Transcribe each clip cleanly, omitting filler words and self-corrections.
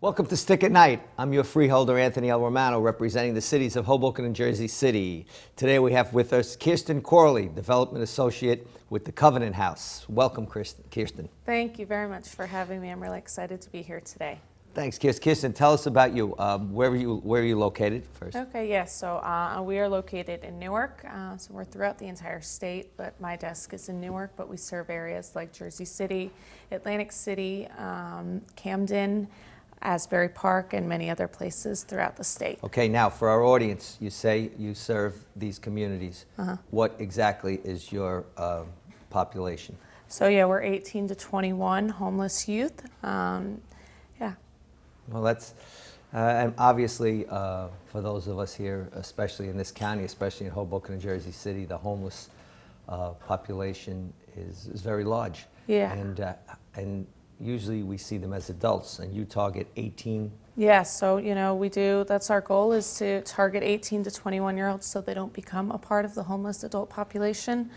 Welcome to Stick at Night. I'm your freeholder, Anthony L. Romano, representing the cities of Hoboken and Jersey City. Today we have with us Kirsten Corley, Development Associate with the Covenant House. Welcome, Kirsten. Thank you very much for having me. I'm really excited to be here today. Thanks, Kirsten. Tell us about you. Where are you located first? Okay, yes. So we are located in Newark. So we're throughout the entire state, but my desk is in Newark. But we serve areas like Jersey City, Atlantic City, Camden, Asbury Park, and many other places throughout the state. Okay, now for our audience, you say you serve these communities. What exactly is your population? So yeah, we're 18 to 21 homeless youth. Yeah. Well, that's, and obviously for those of us here, especially in this county, especially in Hoboken and Jersey City, the homeless population is very large. Yeah. And usually we see them as adults, and you target 18. Yeah, so we do, that's our goal, is to target 18 to 21-year-olds so they don't become a part of the homeless adult population.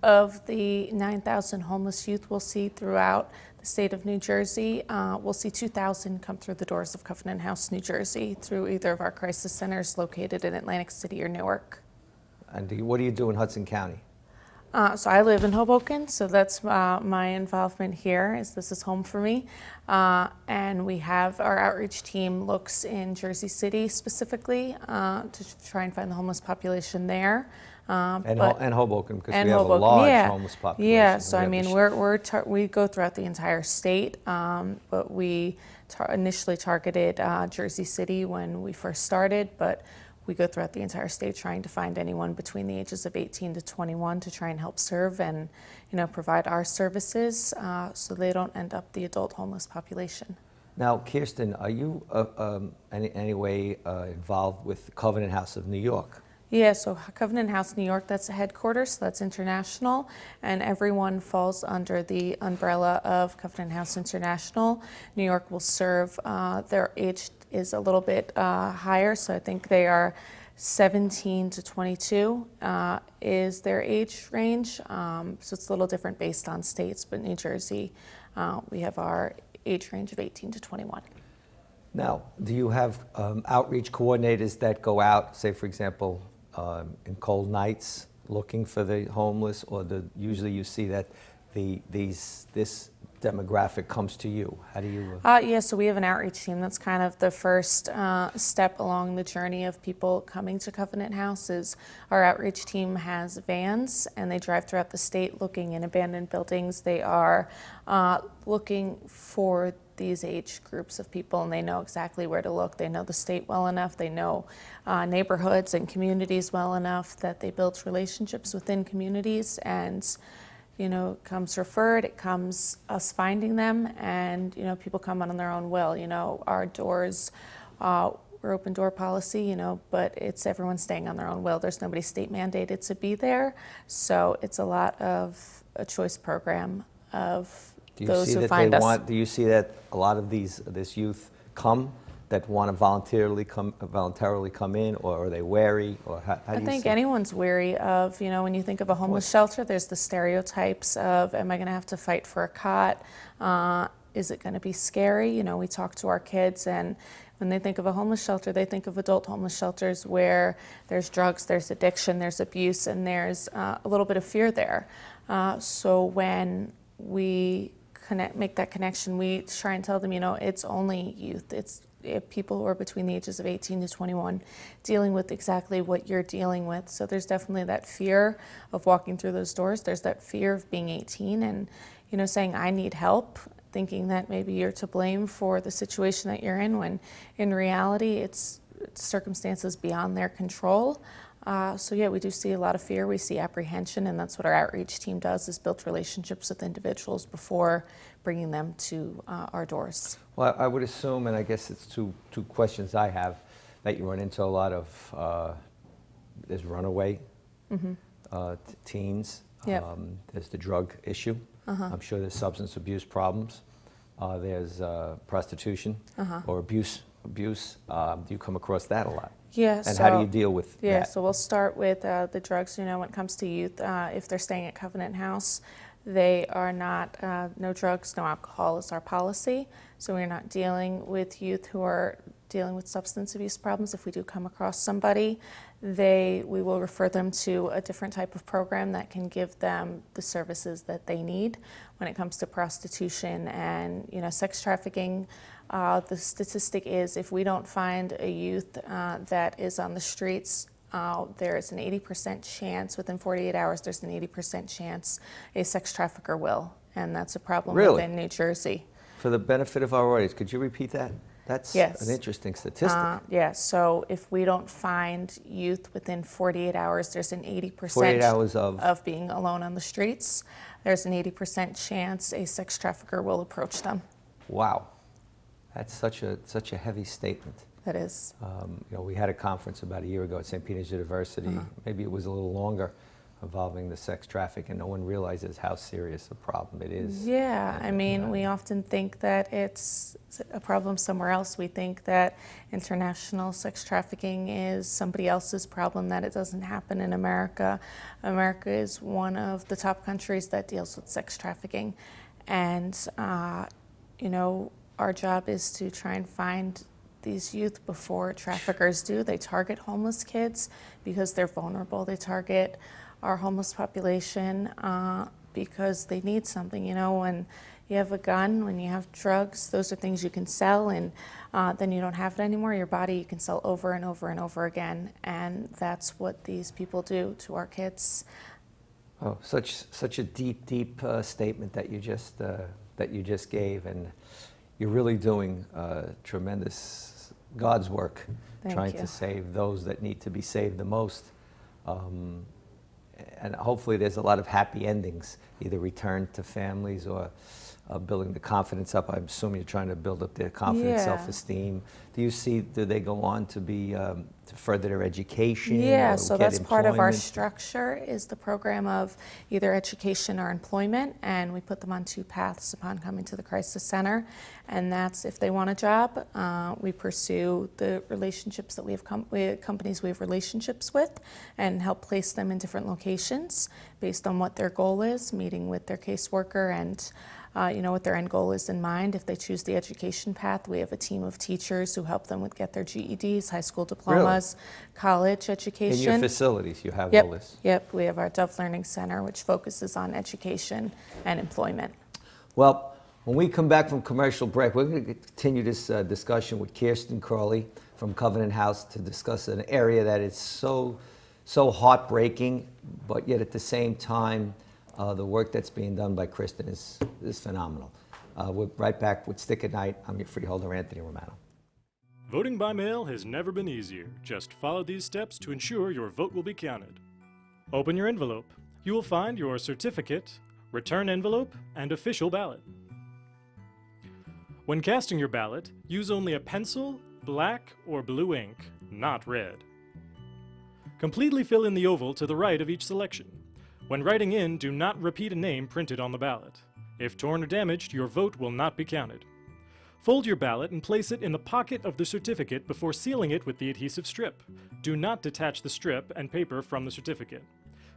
Of the 9,000 homeless youth we'll see throughout the state of New Jersey, we'll see 2,000 come through the doors of Covenant House, New Jersey, through either of our crisis centers located in Atlantic City or Newark. And what do you do in Hudson County? So I live in Hoboken, so that's my involvement here, this is home for me. And we have our outreach team looks in Jersey City specifically to try and find the homeless population there. And Hoboken, because we have Hoboken, a large yeah. homeless population. Yeah, so I mean, we go throughout the entire state, but we initially targeted Jersey City when we first started, but we go throughout the entire state trying to find anyone between the ages of 18 to 21 to try and help serve and provide our services so they don't end up the adult homeless population. Now, Kirsten, are you any way involved with Covenant House of New York? Yeah, so Covenant House New York, that's the headquarters, so that's international, and everyone falls under the umbrella of Covenant House International. New York will serve, their age is a little bit higher, so I think they are 17 to 22 is their age range, so it's a little different based on states, but New Jersey, we have our age range of 18 to 21. Now, do you have outreach coordinators that go out, say for example, in cold nights looking for the homeless, or usually you see that this demographic comes to you? How do you? Yeah, so we have an outreach team. That's kind of the first step along the journey of people coming to Covenant House. Is our outreach team has vans, and they drive throughout the state looking in abandoned buildings. They are looking for these age groups of people, and they know exactly where to look. They know the state well enough. They know neighborhoods and communities well enough that they build relationships within communities, and it comes referred, it comes us finding them, and people come on their own will. Our doors, we're open door policy, but it's everyone staying on their own will. There's nobody state mandated to be there, so it's a lot of a choice program of those who find us. Do you see that a lot of this youth that want to voluntarily come in, or are they wary, or how do you see? I think anyone's wary of, when you think of a homeless shelter, there's the stereotypes of, am I going to have to fight for a cot? Is it going to be scary? We talk to our kids, and when they think of a homeless shelter, they think of adult homeless shelters where there's drugs, there's addiction, there's abuse, and there's a little bit of fear there. So when we make that connection, we try and tell them, it's only youth. It's people who are between the ages of 18 to 21 dealing with exactly what you're dealing with. So there's definitely that fear of walking through those doors. There's that fear of being 18 and, saying, I need help, thinking that maybe you're to blame for the situation that you're in, when in reality it's circumstances beyond their control. So yeah, we do see a lot of fear, we see apprehension, and that's what our outreach team does, is build relationships with individuals before bringing them to our doors. Well, I would assume, and I guess it's two questions I have, that you run into a lot of, there's runaway teens, Yep. There's the drug issue, I'm sure there's substance abuse problems, there's prostitution or abuse. Do you come across that a lot? Yeah. And how do you deal with that? Yeah, so we'll start with the drugs. When it comes to youth, if they're staying at Covenant House, They are not, no drugs, no alcohol is our policy. So we're not dealing with youth who are dealing with substance abuse problems. If we do come across somebody, we will refer them to a different type of program that can give them the services that they need. When it comes to prostitution and sex trafficking, the statistic is if we don't find a youth that is on the streets, there's an 80% chance, within 48 hours, there's an 80% chance a sex trafficker will. And that's a problem within New Jersey. For the benefit of our audience, could you repeat that? That's an interesting statistic. Yeah, so if we don't find youth within 48 hours, there's an 80% 48 hours of being alone on the streets. There's an 80% chance a sex trafficker will approach them. Wow. That's such a heavy statement. That is. We had a conference about a year ago at St. Peter's University, maybe it was a little longer, involving the sex traffic, and no one realizes how serious a problem it is. Yeah, I mean, we often think that it's a problem somewhere else. We think that international sex trafficking is somebody else's problem, that it doesn't happen in America. America is one of the top countries that deals with sex trafficking. And, our job is to try and find these youth before traffickers do. They target homeless kids because they're vulnerable. They target our homeless population because they need something. When you have a gun, when you have drugs, those are things you can sell, and then you don't have it anymore. Your body you can sell over and over and over again, and that's what these people do to our kids. Oh, such a deep statement that you just gave, and you're really doing tremendous God's work, trying to save those that need to be saved the most. And hopefully there's a lot of happy endings, either return to families or building the confidence up. I'm assuming you're trying to build up their confidence, self-esteem. Do they go on to be to further their education? Yeah, so that's part of our structure, is the program of either education or employment, and we put them on 2 paths upon coming to the Crisis Center. And that's if they want a job, we pursue the relationships that we have companies we have relationships with, and help place them in different locations based on what their goal is, meeting with their caseworker and what their end goal is in mind. If they choose the education path, we have a team of teachers who help them get their GEDs, high school diplomas, college education. In your facilities, you have all this? Yep, we have our Dove Learning Center, which focuses on education and employment. Well, when we come back from commercial break, we're going to continue this discussion with Kirsten Corley from Covenant House to discuss an area that is so heartbreaking, but yet at the same time, the work that's being done by Kirsten is phenomenal. We're right back with Stick at Night. I'm your freeholder, Anthony Romano. Voting by mail has never been easier. Just follow these steps to ensure your vote will be counted. Open your envelope. You will find your certificate, return envelope, and official ballot. When casting your ballot, use only a pencil, black, or blue ink, not red. Completely fill in the oval to the right of each selection. When writing in, do not repeat a name printed on the ballot. If torn or damaged, your vote will not be counted. Fold your ballot and place it in the pocket of the certificate before sealing it with the adhesive strip. Do not detach the strip and paper from the certificate.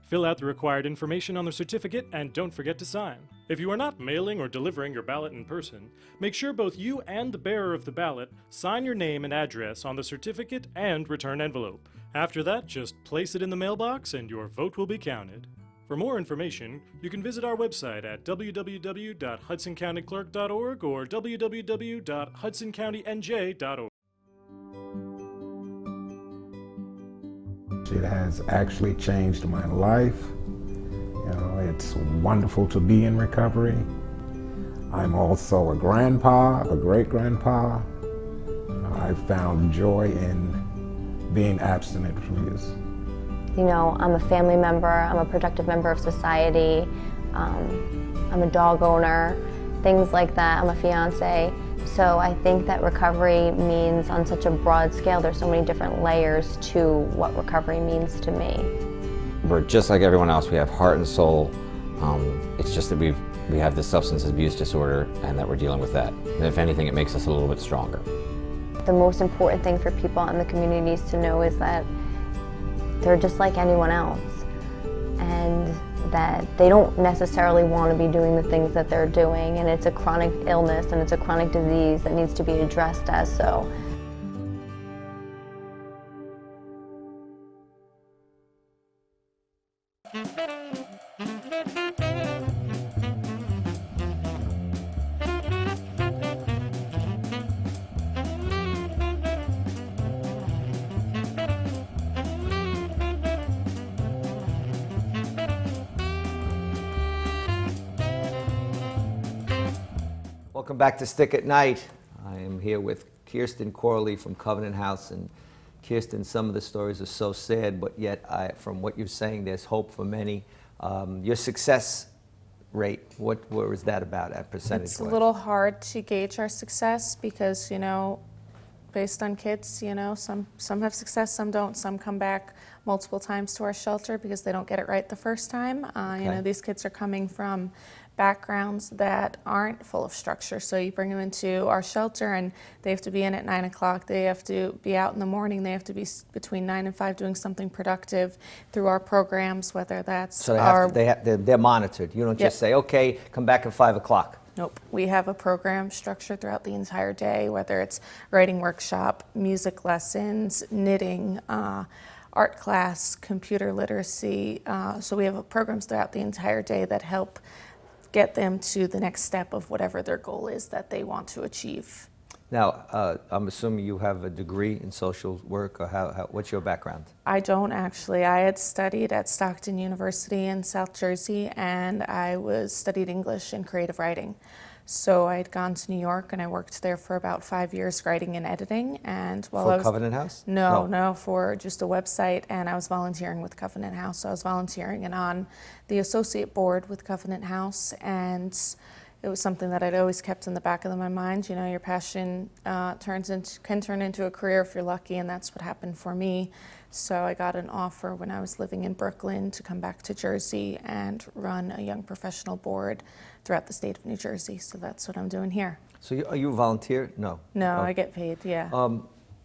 Fill out the required information on the certificate and don't forget to sign. If you are not mailing or delivering your ballot in person, make sure both you and the bearer of the ballot sign your name and address on the certificate and return envelope. After that, just place it in the mailbox and your vote will be counted. For more information, you can visit our website at www.hudsoncountyclerk.org or www.hudsoncountyNJ.org. It has actually changed my life. It's wonderful to be in recovery. I'm also a grandpa, a great-grandpa. I found joy in being abstinent from use. I'm a family member, I'm a productive member of society, I'm a dog owner, things like that. I'm a fiance. So I think that recovery means on such a broad scale, there's so many different layers to what recovery means to me. We're just like everyone else. We have heart and soul. It's just that we have this substance abuse disorder and that we're dealing with that. And if anything, it makes us a little bit stronger. The most important thing for people in the communities to know is that they're just like anyone else. And that they don't necessarily want to be doing the things that they're doing, and it's a chronic illness and it's a chronic disease that needs to be addressed as so. Welcome back to Stick at Night. I am here with Kirsten Corley from Covenant House. And Kirsten, some of the stories are so sad, but yet from what you're saying, there's hope for many. Your success rate, what is that about at percentage? It's a little hard to gauge our success because, you know, based on kids, you know, some have success, some don't. Some come back multiple times to our shelter because they don't get it right the first time. You know, these kids are coming from backgrounds that aren't full of structure. So you bring them into our shelter and they have to be in at 9 o'clock. They have to be out in the morning. They have to be between 9 and 5 doing something productive through our programs, whether that's so they're monitored. You don't just say, okay, come back at 5 o'clock. Nope. We have a program structured throughout the entire day, whether it's writing workshop, music lessons, knitting, art class, computer literacy. So we have programs throughout the entire day that help get them to the next step of whatever their goal is that they want to achieve. Now, I'm assuming you have a degree in social work, or what's your background? I don't actually. I had studied at Stockton University in South Jersey, and I studied English and creative writing. So I had gone to New York, and I worked there for about 5 years writing and editing. And while I was Covenant House? No, for just a website, and I was volunteering with Covenant House. So I was volunteering and on the associate board with Covenant House, and it was something that I'd always kept in the back of my mind. You know, your passion can turn into a career if you're lucky, and that's what happened for me. So I got an offer when I was living in Brooklyn to come back to Jersey and run a young professional board throughout the state of New Jersey. So that's what I'm doing here. So are you a volunteer? No. No, I get paid, yeah.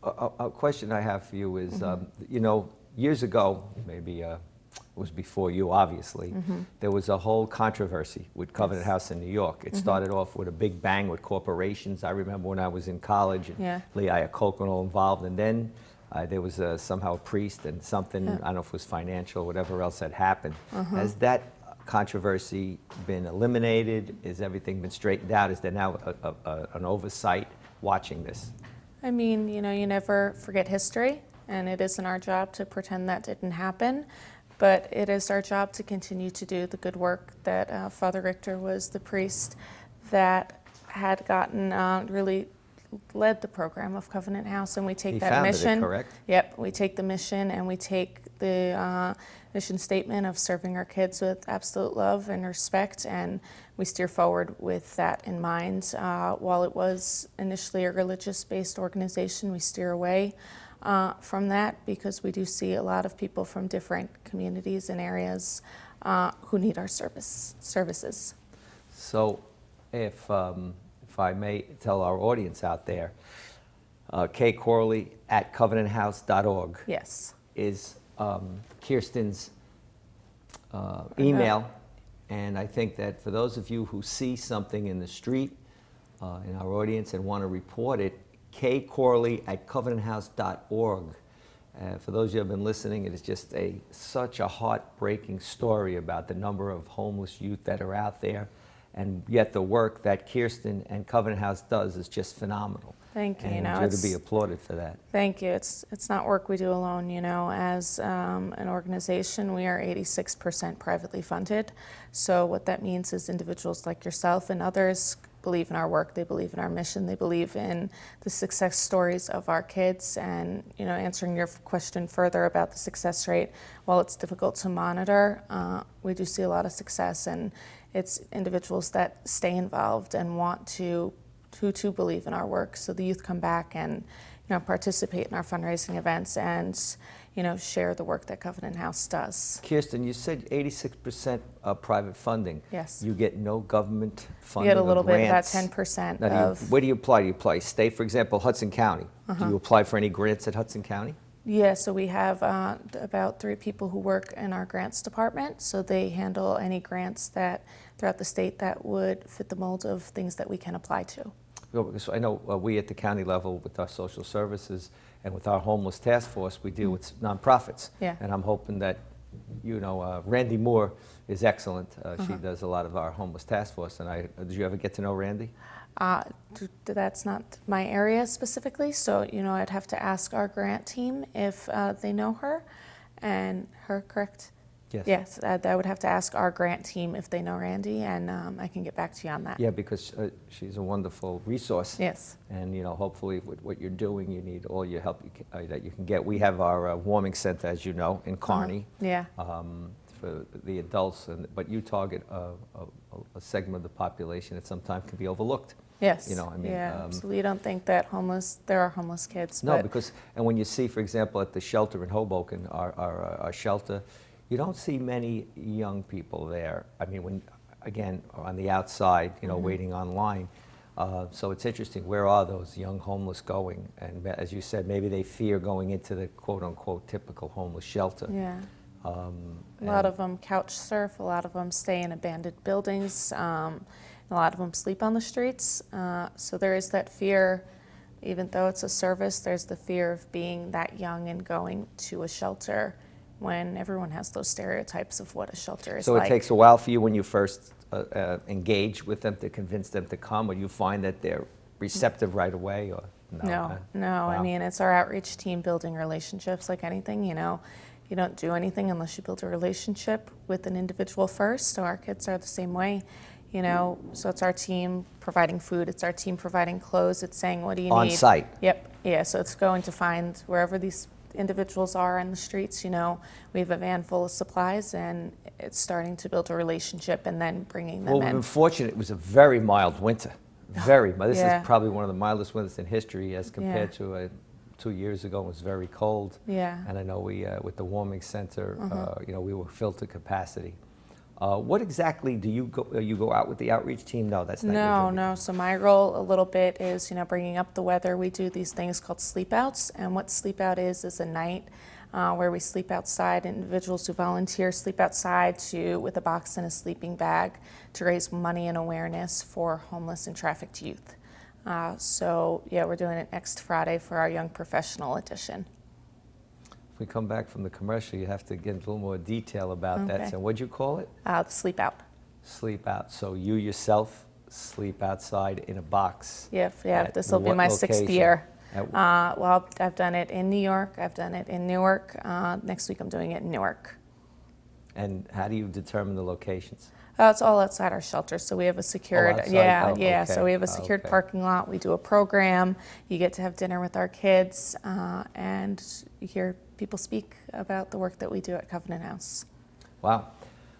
A question I have for you is, you know, years ago, maybe it was before you, obviously, there was a whole controversy with Covenant House in New York. It started off with a big bang with corporations. I remember when I was in college, and Lee Iacocca and all involved, and then there was somehow a priest and something, I don't know if it was financial, whatever else had happened. Has that controversy been eliminated? Has everything been straightened out? Is there now an oversight watching this? I mean, you know, you never forget history, and it isn't our job to pretend that didn't happen, but it is our job to continue to do the good work that Father Richter was the priest that had gotten really led the program of Covenant House, and we take that mission. It, correct? Yep, we take the mission and we take the mission statement of serving our kids with absolute love and respect, and we steer forward with that in mind. While it was initially a religious-based organization, we steer away from that because we do see a lot of people from different communities and areas who need our services. So if I may tell our audience out there, K. Corley at covenanthouse.org is Kirsten's email. And I think that for those of you who see something in the street in our audience and want to report it, K. Corley at covenanthouse.org. For those of you who have been listening, it is just such a heartbreaking story about the number of homeless youth that are out there. And yet the work that Kirsten and Covenant House does is just phenomenal. Thank you. And you know, you're to be applauded for that. Thank you. It's not work we do alone. You know, as an organization, we are 86% privately funded. So what that means is individuals like yourself and others believe in our work. They believe in our mission. They believe in the success stories of our kids. And you know, answering your question further about the success rate, while it's difficult to monitor, we do see a lot of success, and it's individuals that stay involved and want to believe in our work. So the youth come back and, you know, participate in our fundraising events and, you know, share the work that Covenant House does. Kirsten, you said 86% private funding. Yes. You get no government funding. You get a little bit, about grants. 10% Now, of. where do you apply? Do you apply state, for example, Hudson County? Do you apply for any grants at Hudson County? Yeah, so we have about 3 people who work in our grants department, so they handle any grants that throughout the state that would fit the mold of things that we can apply to. Well, because I know we at the county level with our social services and with our homeless task force, we deal with nonprofits. Yeah. And I'm hoping that, you know, Randy Moore is excellent. She does a lot of our homeless task force. And did you ever get to know Randy? That's not my area specifically, so you know I'd have to ask our grant team if they know her, and her, correct? Yes. Yes, I would have to ask our grant team if they know Randy, and I can get back to you on that. Yeah, because she's a wonderful resource. Yes. And you know, hopefully, with what you're doing, you need all your help that you can get. We have our warming center, as you know, in Kearney. Yeah. For the adults, but you target a segment of the population that sometimes can be overlooked. Yes. You know, I mean, yeah, absolutely. You don't think that there are homeless kids. No, but because, and when you see, for example, at the shelter in Hoboken, our shelter, you don't see many young people there. I mean, when, again, on the outside, you know, waiting online. So it's interesting, where are those young homeless going? And as you said, maybe they fear going into the quote-unquote typical homeless shelter. Yeah. A lot of them couch surf, a lot of them stay in abandoned buildings, a lot of them sleep on the streets. So there is that fear, even though it's a service, there's the fear of being that young and going to a shelter when everyone has those stereotypes of what a shelter is so like. So it takes a while for you when you first engage with them to convince them to come, or you find that they're receptive right away, or no? No. Wow. I mean, it's our outreach team building relationships like anything, you know. You don't do anything unless you build a relationship with an individual first. So our kids are the same way, you know. So it's our team providing food, it's our team providing clothes, it's saying, what do you need? On site. Yep, yeah, so it's going to find wherever these individuals are in the streets, you know, we have a van full of supplies, and it's starting to build a relationship and then bringing them in. Well, we've been fortunate. It was a very mild winter, very mild. This Yeah. is probably one of the mildest winters in history as compared to 2 years ago. It was very cold. Yeah. And I know we, with the warming center, you know, we were filled to capacity. What exactly do you go out with the outreach team? No, that's not your job. No. So my role a little bit is, you know, bringing up the weather. We do these things called sleepouts, and what Sleepout is a night where we sleep outside. Individuals who volunteer sleep outside with a box and a sleeping bag to raise money and awareness for homeless and trafficked youth. So yeah, we're doing it next Friday for our Young Professional edition. If we come back from the commercial, you have to get a little more detail about that. So what'd you call it? The Sleepout. Sleep out. So you yourself sleep outside in a box. Yeah. This will be my 6th year. Well, I've done it in New York. I've done it in Newark. Next week I'm doing it in Newark. And how do you determine the locations? It's all outside our shelter, so we have a secured, Okay. So we have a secured parking lot. We do a program. You get to have dinner with our kids, and you hear people speak about the work that we do at Covenant House. Wow.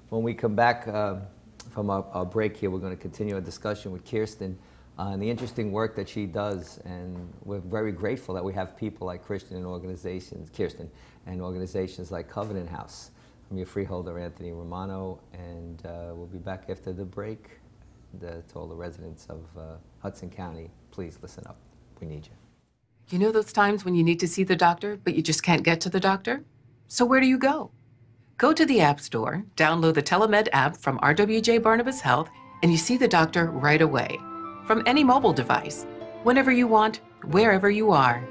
When we come back from our break here, we're going to continue our discussion with Kirsten and the interesting work that she does, and we're very grateful that we have people like Kirsten and organizations like Covenant House. I'm your freeholder, Anthony Romano, and we'll be back after the break. To all the residents of Hudson County, please listen up. We need you. You know those times when you need to see the doctor, but you just can't get to the doctor? So where do you go? Go to the App Store, download the Telemed app from RWJ Barnabas Health, and you see the doctor right away. From any mobile device, whenever you want, wherever you are.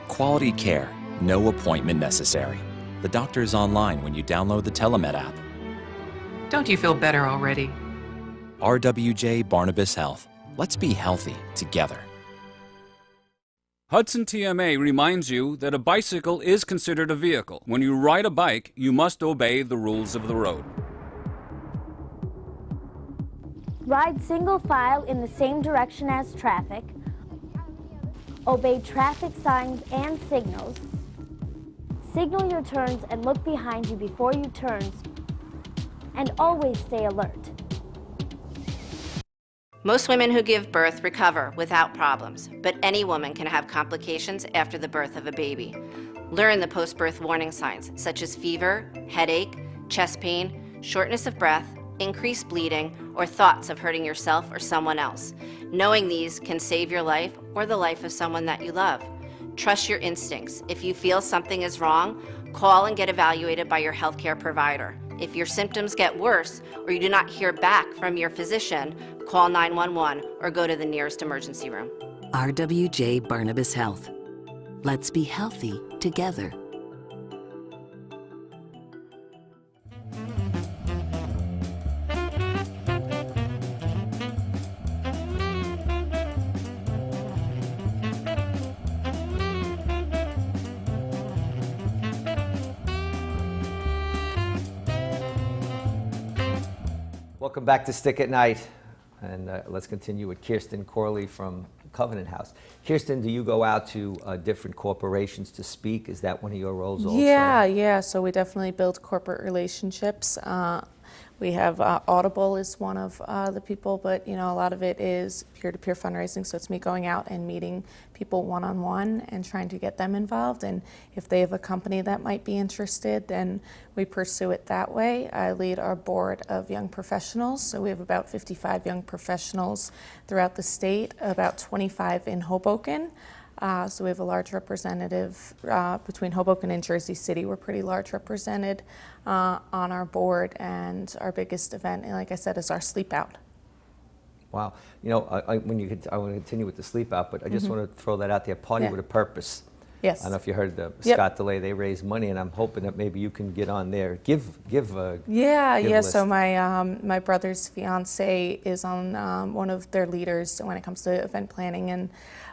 Quality care, no appointment necessary. The doctor is online when you download the Telemed app. Don't you feel better already? RWJ Barnabas Health. Let's be healthy together. Hudson TMA reminds you that a bicycle is considered a vehicle. When you ride a bike, you must obey the rules of the road. Ride single file in the same direction as traffic. Obey traffic signs and signals. Signal your turns and look behind you before you turn. And always stay alert. Most women who give birth recover without problems, but any woman can have complications after the birth of a baby. Learn the post-birth warning signs, such as fever, headache, chest pain, shortness of breath, increased bleeding, or thoughts of hurting yourself or someone else. Knowing these can save your life or the life of someone that you love. Trust your instincts. If you feel something is wrong, call and get evaluated by your healthcare provider. If your symptoms get worse or you do not hear back from your physician, call 911 or go to the nearest emergency room. RWJ Barnabas Health. Let's be healthy together. Welcome back to Stick at Night, and let's continue with Kirsten Corley from Covenant House. Kirsten, do you go out to different corporations to speak? Is that one of your roles also? Yeah, so we definitely build corporate relationships. We have Audible is one of the people, but a lot of it is peer-to-peer fundraising, so it's me going out and meeting people one-on-one and trying to get them involved, and if they have a company that might be interested, then we pursue it that way. I lead our board of young professionals, so we have about 55 young professionals throughout the state, about 25 in Hoboken. So we have a large representative between Hoboken and Jersey City. We're pretty large represented on our board, and our biggest event, like I said, is our Sleepout. Wow. I want to continue with the Sleepout, but I just want to throw that out there. Party with a Purpose. Yes. I don't know if you heard Scott DeLay. They raise money, and I'm hoping that maybe you can get on there. Give list. So my brother's fiance is on one of their leaders when it comes to event planning and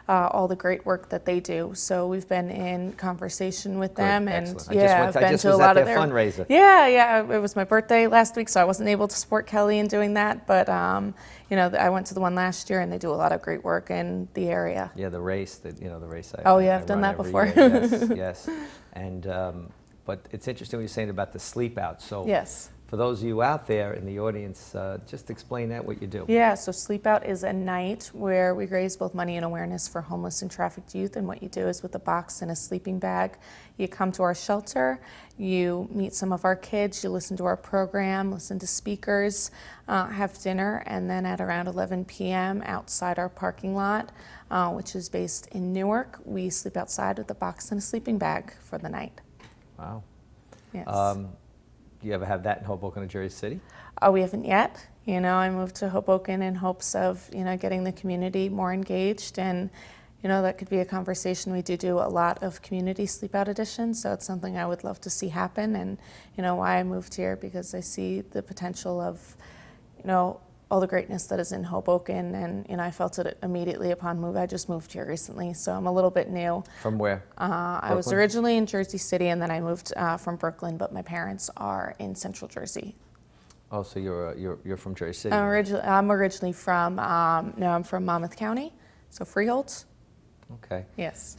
all the great work that they do. So we've been in conversation with them, and I've been to a lot of their fundraiser. Yeah. It was my birthday last week, so I wasn't able to support Kelly in doing that, but I went to the one last year, and they do a lot of great work in the area. Yeah, the race. The race. I've done that before. Yes. And but it's interesting what you're saying about the Sleepout. So yes. For those of you out there in the audience, just explain what you do. Yeah, so Sleepout is a night where we raise both money and awareness for homeless and trafficked youth, and what you do is with a box and a sleeping bag, you come to our shelter, you meet some of our kids, you listen to our program, listen to speakers, have dinner, and then at around 11 p.m. outside our parking lot, which is based in Newark, we sleep outside with a box and a sleeping bag for the night. Wow. Yes. Do you ever have that in Hoboken or Jersey City? We haven't yet. I moved to Hoboken in hopes of, getting the community more engaged, and, that could be a conversation. We do a lot of community Sleepout editions, so it's something I would love to see happen, and, why I moved here, because I see the potential of, all the greatness that is in Hoboken, and I felt it immediately upon move. I just moved here recently, so I'm a little bit new. From where? I was originally in Jersey City, and then I moved from Brooklyn, but my parents are in Central Jersey. Oh, so you're from Jersey City? I'm originally from I'm from Monmouth County, so Freehold. Okay. Yes.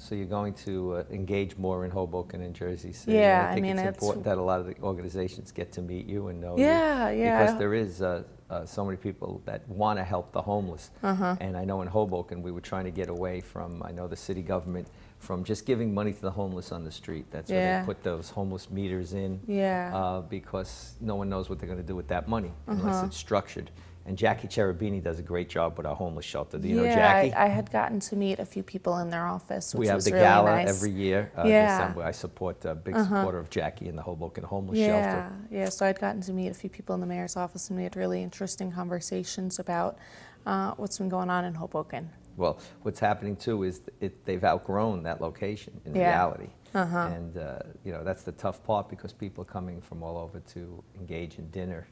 So you're going to engage more in Hoboken and Jersey City. Yeah, I think it's important that a lot of the organizations get to meet you and know you. Yeah. Because there is so many people that want to help the homeless. And I know in Hoboken we were trying to get away from, I know the city government, from just giving money to the homeless on the street. That's where they put those homeless meters in. Because no one knows what they're going to do with that money unless it's structured. And Jackie Cherubini does a great job with our homeless shelter. Do you know Jackie? I had gotten to meet a few people in their office, which we have was the really gala nice. every year. December. I support a big supporter of Jackie in the Hoboken homeless shelter. Yeah. So I'd gotten to meet a few people in the mayor's office, and we had really interesting conversations about what's been going on in Hoboken. Well, what's happening too is they've outgrown that location in reality. And that's the tough part, because people are coming from all over to engage in dinner,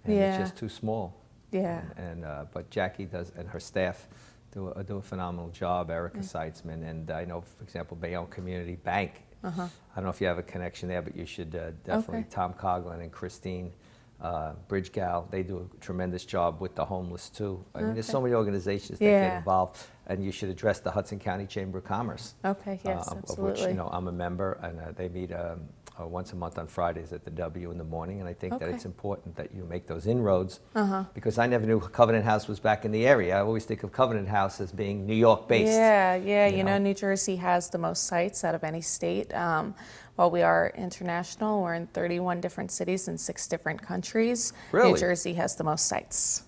and it's just too small. But Jackie does, and her staff do a phenomenal job. Erica Seitzman, and I know, for example, Bayonne Community Bank. I don't know if you have a connection there, but you should definitely. Tom Coughlin and Christine Bridgegal, they do a tremendous job with the homeless too. I mean, there's so many organizations that get involved, and you should address the Hudson County Chamber of Commerce. Yes, absolutely. Of which I'm a member, and they meet once a month on Fridays at the W in the morning, and I think that it's important that you make those inroads, because I never knew Covenant House was back in the area. I always think of Covenant House as being New York based. You know, New Jersey has the most sites out of any state. While we are international, we're in 31 different cities in 6 different countries. Really? New Jersey has the most sites.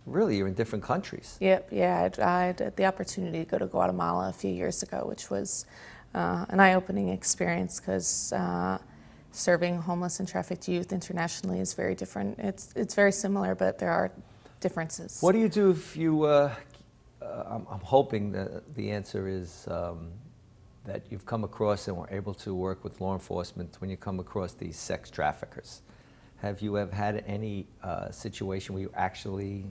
Really, you're in different countries. Yep, yeah, I had the opportunity to go to Guatemala a few years ago, which was an eye-opening experience because serving homeless and trafficked youth internationally is very different. It's very similar, but there are differences. What do you do if you, I'm hoping that the answer is that you've come across and were able to work with law enforcement when you come across these sex traffickers. Have you ever had any situation where you actually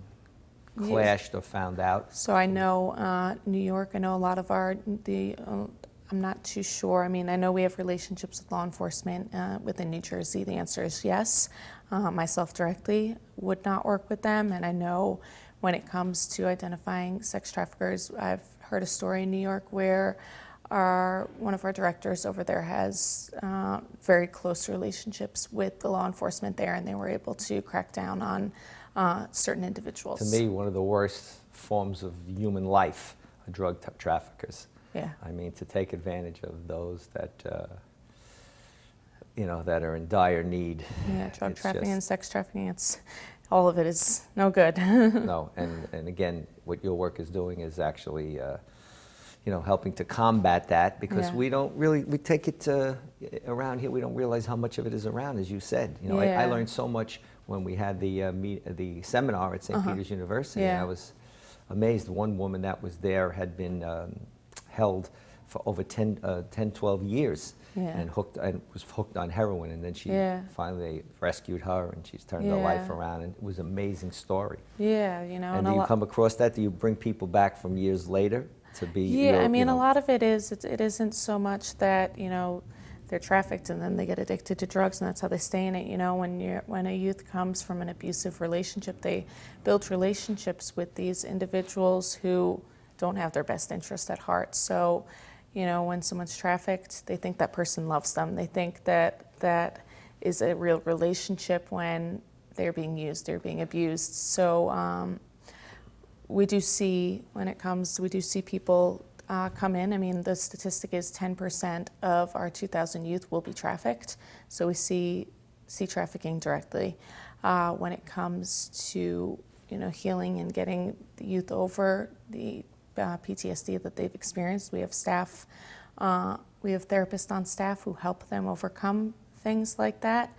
clashed or found out? So I know New York, I know a lot of I'm not too sure. I mean, I know we have relationships with law enforcement within New Jersey. The answer is yes. Myself directly would not work with them, and I know when it comes to identifying sex traffickers, I've heard a story in New York where one of our directors over there has very close relationships with the law enforcement there, and they were able to crack down on certain individuals. To me, one of the worst forms of human life are drug traffickers. Yeah. I mean, to take advantage of those that, you know, that are in dire need. Yeah, drug trafficking and sex trafficking, all of it is no good. No, and again, what your work is doing is actually, you know, helping to combat that, because we don't really, we take it around here, we don't realize how much of it is around, as you said. You know, I learned so much when we had the seminar at St. Peter's University. I was amazed. One woman that was there had been held for over 12 years and was hooked on heroin, and then she finally rescued her, and she's turned her life around, and it was an amazing story. Yeah, you know. And do you come across that? Do you bring people back from years later to be? Yeah, I mean, a lot of it is, it isn't so much that, you know, they're trafficked and then they get addicted to drugs and that's how they stay in it. You know, when a youth comes from an abusive relationship, they build relationships with these individuals who don't have their best interest at heart. So, you know, when someone's trafficked, they think that person loves them. They think that that is a real relationship when they're being used, they're being abused. So we do see, we do see people come in. I mean, the statistic is 10% of our 2,000 youth will be trafficked. So we see trafficking directly. When it comes to, you know, healing and getting the youth over the PTSD that they've experienced, we have staff, we have therapists on staff who help them overcome things like that.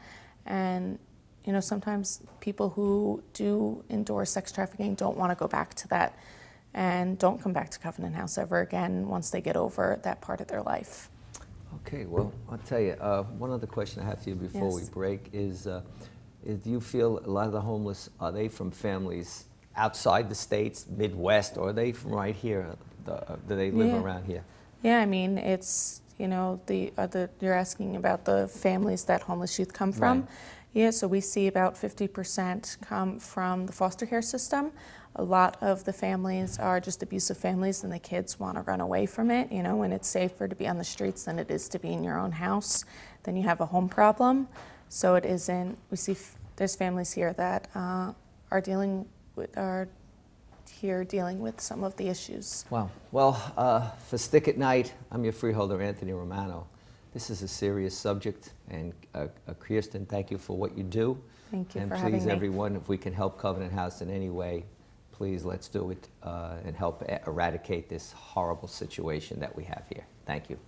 And, you know, sometimes people who do endure sex trafficking don't want to go back to that and don't come back to Covenant House ever again once they get over that part of their life. Okay, well, I'll tell you, one other question I have for you before we break is do you feel a lot of the homeless, are they from families outside the states, Midwest, or are they from right here? Do they live around here? Yeah, I mean, it's, you know, you're asking about the families that homeless youth come from. Right. Yeah, so we see about 50% come from the foster care system. A lot of the families are just abusive families and the kids want to run away from it. You know, when it's safer to be on the streets than it is to be in your own house, then you have a home problem. So it isn't, we see there's families here that are here dealing with some of the issues. Wow. Well, for Stick at Night, I'm your freeholder, Anthony Romano. This is a serious subject, and Kirsten, thank you for what you do. Thank you and for having me. And please, everyone, if we can help Covenant House in any way, please let's do it and help eradicate this horrible situation that we have here. Thank you.